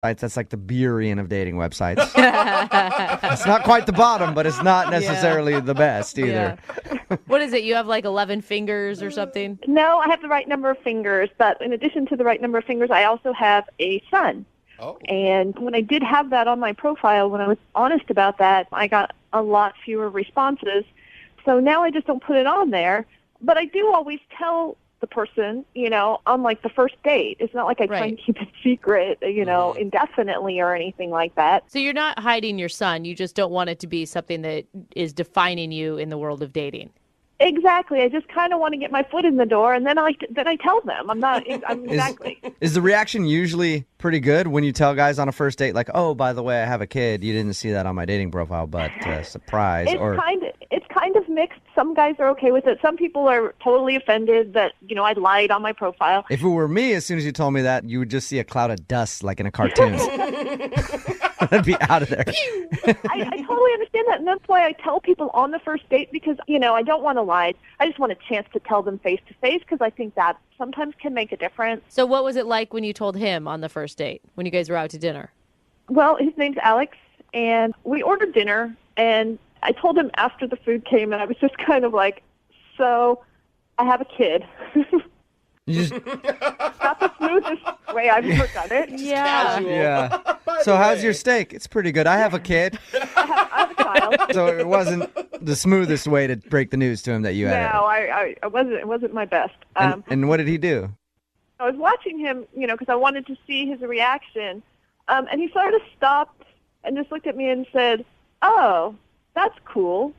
That's like the Burien of dating websites. It's not quite the bottom, but it's not necessarily the best either. Yeah. What is it? You have like 11 fingers or something? No, I have the right number of fingers, but in addition to the right number of fingers, I also have a son. Oh. And when I did have that on my profile, when I was honest about that, I got a lot fewer responses. So now I just don't put it on there. But I do always tell the person, on like the first date. It's not like I try and keep it secret, indefinitely or anything like that. So you're not hiding your son. You just don't want it to be something that is defining you in the world of dating. Exactly. I just kind of want to get my foot in the door, and then I tell them. Exactly. Is the reaction usually pretty good when you tell guys on a first date, like, oh, by the way, I have a kid. You didn't see that on my dating profile, but surprise. It's kind of mixed. Some guys are okay with it. Some people are totally offended that, I lied on my profile. If it were me, as soon as you told me that, you would just see a cloud of dust like in a cartoon. I'd be out of there. I totally understand that, and that's why I tell people on the first date, because, I don't want to lie. I just want a chance to tell them face-to-face, because I think that sometimes can make a difference. So what was it like when you told him on the first date, when you guys were out to dinner? Well, his name's Alex, and we ordered dinner, and I told him after the food came, and I was just kind of like, so I have a kid. Not the smoothest way I've ever done it. Yeah. So how's your steak? It's pretty good. I have a kid. I have a child. So it wasn't the smoothest way to break the news to him that you had. No, it wasn't my best. And what did he do? I was watching him, because I wanted to see his reaction. And he sort of stopped and just looked at me and said, "Oh, that's cool,"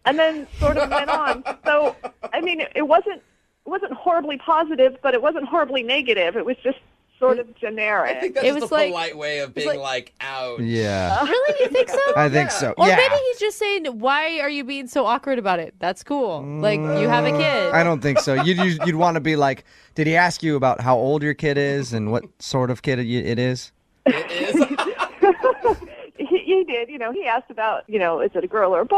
and then sort of went on. So, it wasn't horribly positive, but it wasn't horribly negative. It was just sort of generic. I think that's just a polite way of being ouch. Yeah. Really? You think so? I think so. Or yeah. maybe he's just saying, why are you being so awkward about it? That's cool. Like, you have a kid. I don't think so. You'd want to be like, did he ask you about how old your kid is and what sort of kid it is? It is. He did. He asked about, is it a girl or a boy?